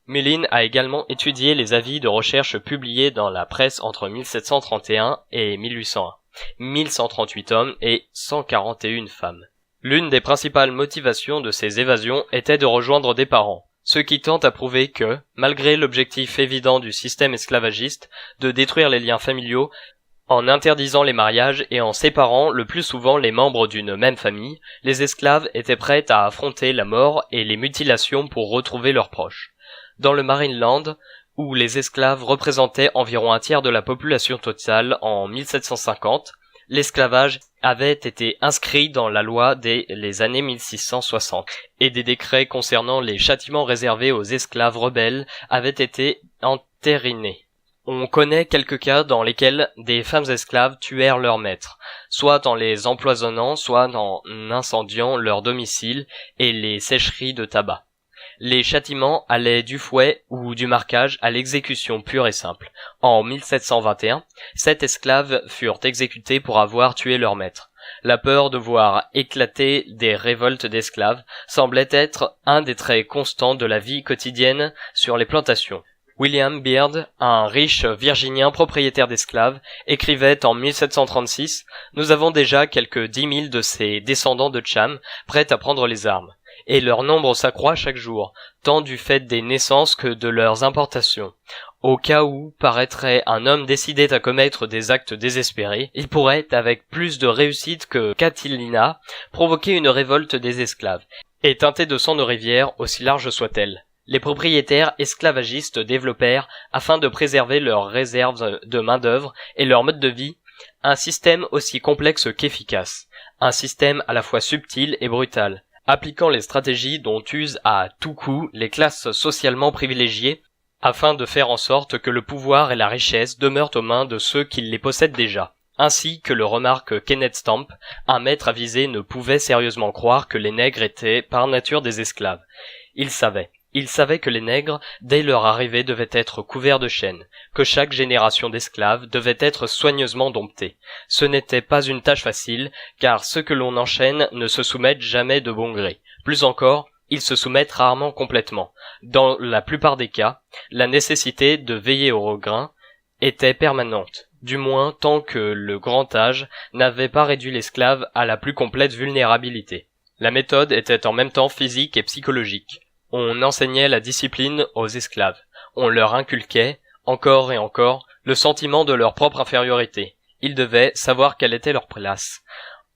Mullin a également étudié les avis de recherche publiés dans la presse entre 1731 et 1801, 1138 hommes et 141 femmes. L'une des principales motivations de ces évasions était de rejoindre des parents, ce qui tend à prouver que, malgré l'objectif évident du système esclavagiste de détruire les liens familiaux, en interdisant les mariages et en séparant le plus souvent les membres d'une même famille, les esclaves étaient prêts à affronter la mort et les mutilations pour retrouver leurs proches. Dans le Marineland, où les esclaves représentaient environ un tiers de la population totale en 1750, l'esclavage avait été inscrit dans la loi dès les années 1660, et des décrets concernant les châtiments réservés aux esclaves rebelles avaient été entérinés. On connaît quelques cas dans lesquels des femmes esclaves tuèrent leurs maîtres, soit en les empoisonnant, soit en incendiant leur domicile et les sécheries de tabac. Les châtiments allaient du fouet ou du marquage à l'exécution pure et simple. En 1721, 7 esclaves furent exécutés pour avoir tué leur maître. La peur de voir éclater des révoltes d'esclaves semblait être un des traits constants de la vie quotidienne sur les plantations. William Beard, un riche Virginien propriétaire d'esclaves, écrivait en 1736 « Nous avons déjà quelques 10 000 de ces descendants de Cham prêts à prendre les armes. Et leur nombre s'accroît chaque jour, tant du fait des naissances que de leurs importations. Au cas où paraîtrait un homme décidé à commettre des actes désespérés, il pourrait, avec plus de réussite que Catilina, provoquer une révolte des esclaves, et teinter de sang nos rivières, aussi larges soient-elles. Les propriétaires esclavagistes développèrent, afin de préserver leurs réserves de main-d'œuvre et leur mode de vie, Un système aussi complexe qu'efficace. Un système à la fois subtil et brutal, appliquant les stratégies dont usent à tout coup les classes socialement privilégiées afin de faire en sorte que le pouvoir et la richesse demeurent aux mains de ceux qui les possèdent déjà. Ainsi que le remarque Kenneth Stamp, un maître avisé ne pouvait sérieusement croire que les nègres étaient par nature des esclaves. Il savait que les nègres, dès leur arrivée, devaient être couverts de chaînes, que chaque génération d'esclaves devait être soigneusement domptée. Ce n'était pas une tâche facile, car ceux que l'on enchaîne ne se soumettent jamais de bon gré. Plus encore, ils se soumettent rarement complètement. Dans la plupart des cas, la nécessité de veiller au regain était permanente, du moins tant que le grand âge n'avait pas réduit l'esclave à la plus complète vulnérabilité. La méthode était en même temps physique et psychologique. On enseignait la discipline aux esclaves. On leur inculquait, encore et encore, le sentiment de leur propre infériorité. Ils devaient savoir quelle était leur place.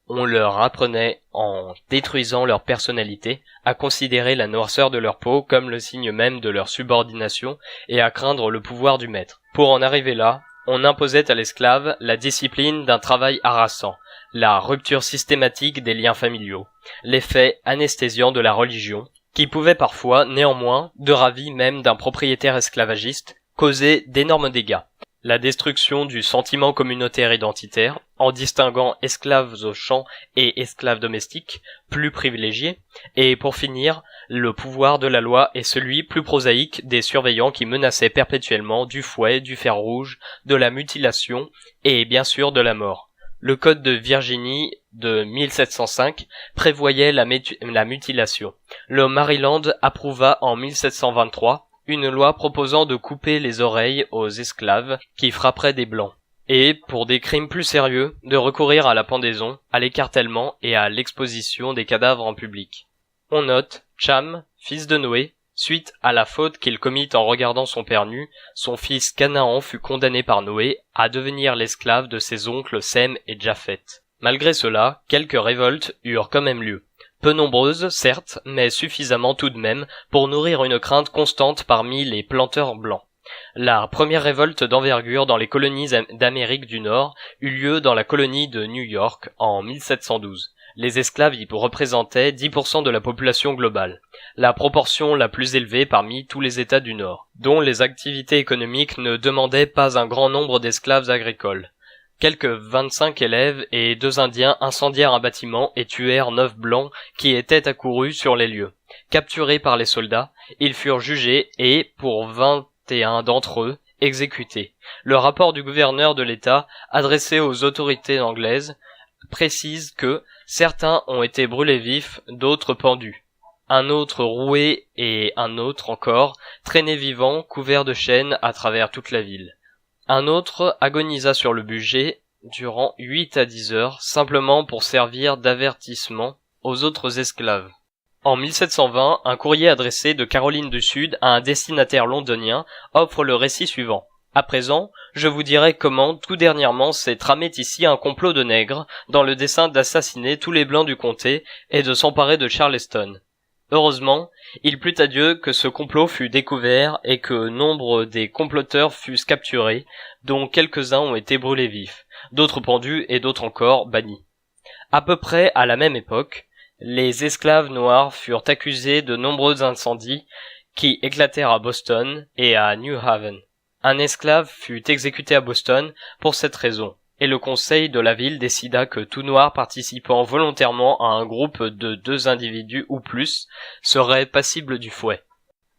On leur apprenait, en détruisant leur personnalité, à considérer la noirceur de leur peau comme le signe même de leur subordination et à craindre le pouvoir du maître. Pour en arriver là, on imposait à l'esclave la discipline d'un travail harassant, la rupture systématique des liens familiaux, l'effet anesthésiant de la religion, qui pouvait parfois, néanmoins, de ravi même d'un propriétaire esclavagiste, causer d'énormes dégâts. La destruction du sentiment communautaire identitaire, en distinguant esclaves aux champs et esclaves domestiques, plus privilégiés, et pour finir, le pouvoir de la loi est celui plus prosaïque des surveillants qui menaçaient perpétuellement du fouet, du fer rouge, de la mutilation et bien sûr de la mort. Le Code de Virginie de 1705 prévoyait la mutilation. Le Maryland approuva en 1723 une loi proposant de couper les oreilles aux esclaves qui frapperaient des blancs, et, pour des crimes plus sérieux, de recourir à la pendaison, à l'écartèlement et à l'exposition des cadavres en public. On note, Cham, fils de Noé, suite à la faute qu'il commit en regardant son père nu, son fils Canaan fut condamné par Noé à devenir l'esclave de ses oncles Sem et Japheth. Malgré cela, quelques révoltes eurent quand même lieu. Peu nombreuses, certes, mais suffisamment tout de même pour nourrir une crainte constante parmi les planteurs blancs. La première révolte d'envergure dans les colonies d'Amérique du Nord eut lieu dans la colonie de New York en 1712. Les esclaves y représentaient 10% de la population globale, la proportion la plus élevée parmi tous les États du Nord, dont les activités économiques ne demandaient pas un grand nombre d'esclaves agricoles. Quelques 25 élèves et 2 Indiens incendièrent un bâtiment et tuèrent 9 blancs qui étaient accourus sur les lieux. Capturés par les soldats, ils furent jugés et, pour 21 d'entre eux, exécutés. Le rapport du gouverneur de l'État, adressé aux autorités anglaises, précise que certains ont été brûlés vifs, d'autres pendus. Un autre roué et un autre encore traîné vivant, couvert de chaînes à travers toute la ville. Un autre agonisa sur le bûcher durant 8 à 10 heures, simplement pour servir d'avertissement aux autres esclaves. En 1720, un courrier adressé de Caroline du Sud à un destinataire londonien offre le récit suivant. À présent, je vous dirai comment, tout dernièrement, s'est tramé ici un complot de nègres, dans le dessein d'assassiner tous les blancs du comté et de s'emparer de Charleston. Heureusement, il plut à Dieu que ce complot fut découvert et que nombre des comploteurs fussent capturés, dont quelques-uns ont été brûlés vifs, d'autres pendus et d'autres encore bannis. À peu près à la même époque, les esclaves noirs furent accusés de nombreux incendies qui éclatèrent à Boston et à New Haven. Un esclave fut exécuté à Boston pour cette raison, et le conseil de la ville décida que tout noir participant volontairement à un groupe de 2 individus ou plus serait passible du fouet.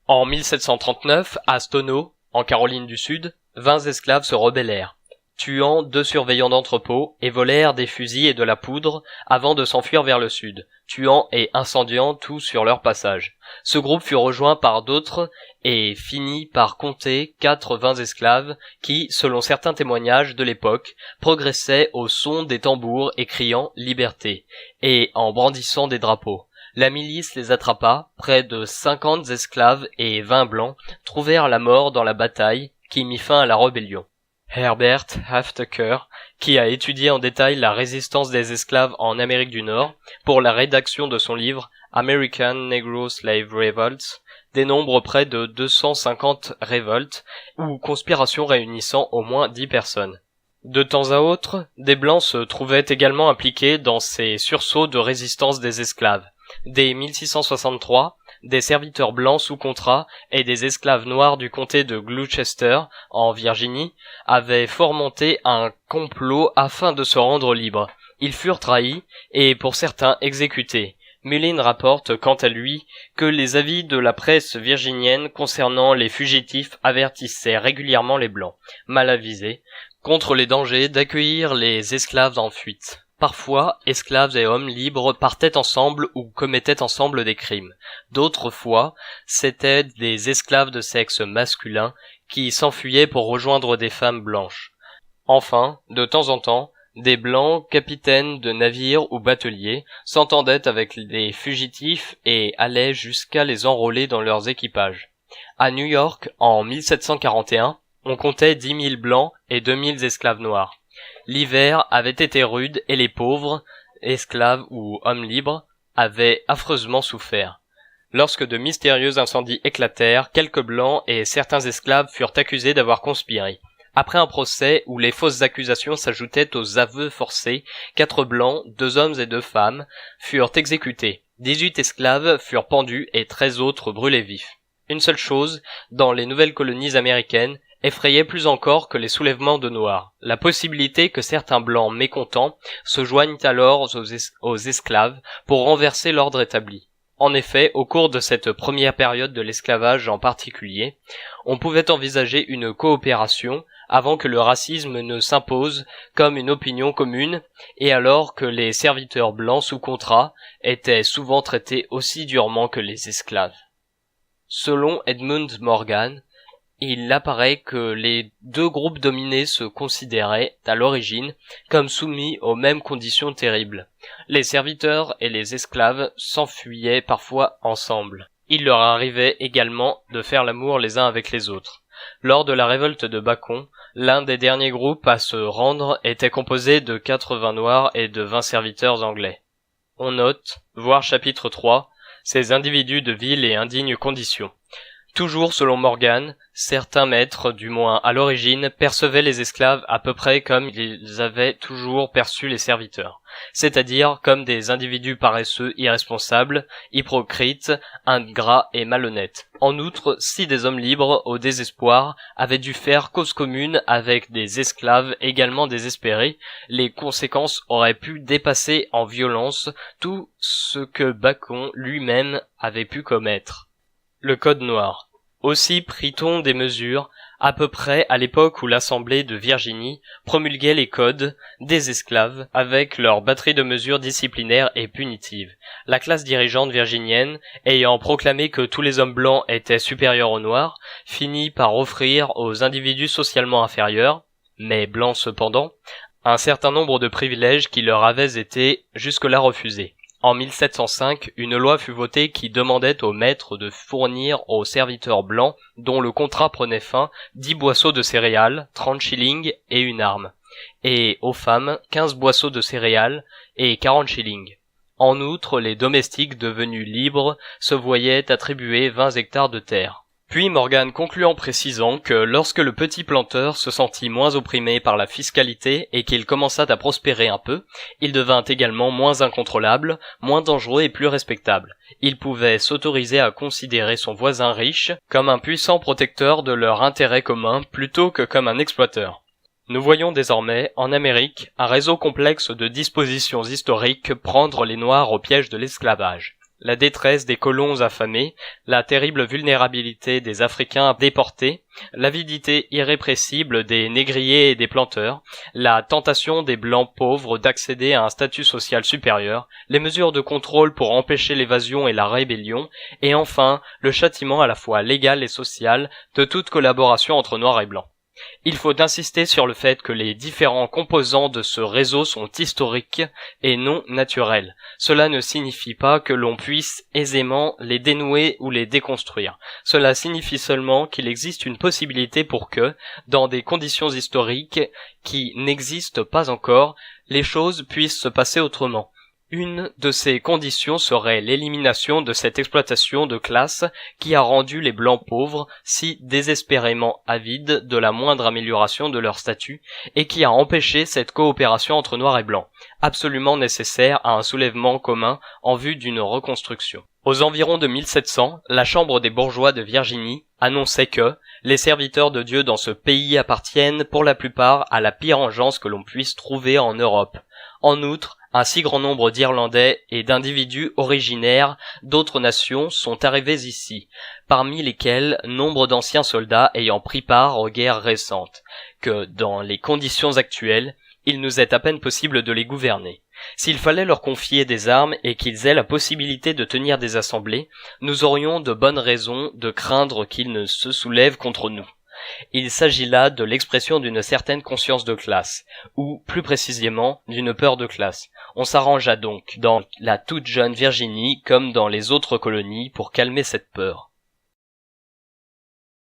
En 1739, à Stono, en Caroline du Sud, 20 esclaves se rebellèrent, tuant 2 surveillants d'entrepôt et volèrent des fusils et de la poudre avant de s'enfuir vers le sud, tuant et incendiant tout sur leur passage. Ce groupe fut rejoint par d'autres et finit par compter 80 esclaves qui, selon certains témoignages de l'époque, progressaient au son des tambours et criant « Liberté » et en brandissant des drapeaux. La milice les attrapa, près de 50 esclaves et 20 blancs trouvèrent la mort dans la bataille qui mit fin à la rébellion. Herbert Hafteker, qui a étudié en détail la résistance des esclaves en Amérique du Nord, pour la rédaction de son livre American Negro Slave Revolts, dénombre près de 250 révoltes ou conspirations réunissant au moins 10 personnes. De temps à autre, des Blancs se trouvaient également impliqués dans ces sursauts de résistance des esclaves. Dès 1663, des serviteurs blancs sous contrat et des esclaves noirs du comté de Gloucester, en Virginie, avaient fomenté un complot afin de se rendre libres. Ils furent trahis et, pour certains, exécutés. Mullin rapporte, quant à lui, que les avis de la presse virginienne concernant les fugitifs avertissaient régulièrement les Blancs, mal avisés, contre les dangers d'accueillir les esclaves en fuite. Parfois, esclaves et hommes libres partaient ensemble ou commettaient ensemble des crimes. D'autres fois, c'étaient des esclaves de sexe masculin qui s'enfuyaient pour rejoindre des femmes blanches. Enfin, de temps en temps, des Blancs, capitaines de navires ou bateliers, s'entendaient avec les fugitifs et allaient jusqu'à les enrôler dans leurs équipages. À New York, en 1741, on comptait 10 000 Blancs et 2 000 esclaves noirs. L'hiver avait été rude et les pauvres, esclaves ou hommes libres, avaient affreusement souffert. Lorsque de mystérieux incendies éclatèrent, quelques Blancs et certains esclaves furent accusés d'avoir conspiré. Après un procès où les fausses accusations s'ajoutaient aux aveux forcés, 4 Blancs, 2 hommes et 2 femmes, furent exécutés. 18 esclaves furent pendus et 13 autres brûlés vifs. Une seule chose, dans les nouvelles colonies américaines, effrayait plus encore que les soulèvements de Noirs, la possibilité que certains Blancs mécontents se joignent alors aux esclaves pour renverser l'ordre établi. En effet, au cours de cette première période de l'esclavage en particulier, on pouvait envisager une coopération avant que le racisme ne s'impose comme une opinion commune et alors que les serviteurs blancs sous contrat étaient souvent traités aussi durement que les esclaves. Selon Edmund Morgan, il apparaît que les deux groupes dominés se considéraient, à l'origine, comme soumis aux mêmes conditions terribles. Les serviteurs et les esclaves s'enfuyaient parfois ensemble. Il leur arrivait également de faire l'amour les uns avec les autres. Lors de la révolte de Bacon, l'un des derniers groupes à se rendre était composé de 80 noirs et de 20 serviteurs anglais. On note, voir chapitre 3, ces individus de viles et indignes conditions. Toujours selon Morgan, certains maîtres, du moins à l'origine, percevaient les esclaves à peu près comme ils avaient toujours perçu les serviteurs, c'est-à-dire comme des individus paresseux, irresponsables, hypocrites, ingrats et malhonnêtes. En outre, si des hommes libres, au désespoir, avaient dû faire cause commune avec des esclaves également désespérés, les conséquences auraient pu dépasser en violence tout ce que Bacon lui-même avait pu commettre. Le Code noir. Aussi prit-on des mesures, à peu près à l'époque où l'Assemblée de Virginie promulguait les codes des esclaves avec leur batterie de mesures disciplinaires et punitives. La classe dirigeante virginienne, ayant proclamé que tous les hommes blancs étaient supérieurs aux noirs, finit par offrir aux individus socialement inférieurs, mais blancs cependant, un certain nombre de privilèges qui leur avaient été jusque-là refusés. En 1705, une loi fut votée qui demandait aux maîtres de fournir aux serviteurs blancs, dont le contrat prenait fin, 10 boisseaux de céréales, 30 shillings et une arme, et aux femmes 15 boisseaux de céréales et 40 shillings. En outre, les domestiques devenus libres se voyaient attribuer 20 hectares de terre. Puis Morgan conclut en précisant que lorsque le petit planteur se sentit moins opprimé par la fiscalité et qu'il commença à prospérer un peu, il devint également moins incontrôlable, moins dangereux et plus respectable. Il pouvait s'autoriser à considérer son voisin riche comme un puissant protecteur de leur intérêt commun plutôt que comme un exploiteur. Nous voyons désormais, en Amérique, un réseau complexe de dispositions historiques prendre les Noirs au piège de l'esclavage. La détresse des colons affamés, la terrible vulnérabilité des Africains déportés, l'avidité irrépressible des négriers et des planteurs, la tentation des blancs pauvres d'accéder à un statut social supérieur, les mesures de contrôle pour empêcher l'évasion et la rébellion, et enfin le châtiment à la fois légal et social de toute collaboration entre noirs et blancs. Il faut insister sur le fait que les différents composants de ce réseau sont historiques et non naturels. Cela ne signifie pas que l'on puisse aisément les dénouer ou les déconstruire. Cela signifie seulement qu'il existe une possibilité pour que, dans des conditions historiques qui n'existent pas encore, les choses puissent se passer autrement. Une de ces conditions serait l'élimination de cette exploitation de classe qui a rendu les Blancs pauvres si désespérément avides de la moindre amélioration de leur statut et qui a empêché cette coopération entre Noirs et Blancs, absolument nécessaire à un soulèvement commun en vue d'une reconstruction. Aux environs de 1700, la Chambre des bourgeois de Virginie annonçait que les serviteurs de Dieu dans ce pays appartiennent pour la plupart à la pire engeance que l'on puisse trouver en Europe. En outre, un si grand nombre d'Irlandais et d'individus originaires d'autres nations sont arrivés ici, parmi lesquels nombre d'anciens soldats ayant pris part aux guerres récentes, que, dans les conditions actuelles, il nous est à peine possible de les gouverner. S'il fallait leur confier des armes et qu'ils aient la possibilité de tenir des assemblées, nous aurions de bonnes raisons de craindre qu'ils ne se soulèvent contre nous. Il s'agit là de l'expression d'une certaine conscience de classe, ou, plus précisément, d'une peur de classe. On s'arrangea donc, dans la toute jeune Virginie comme dans les autres colonies, pour calmer cette peur.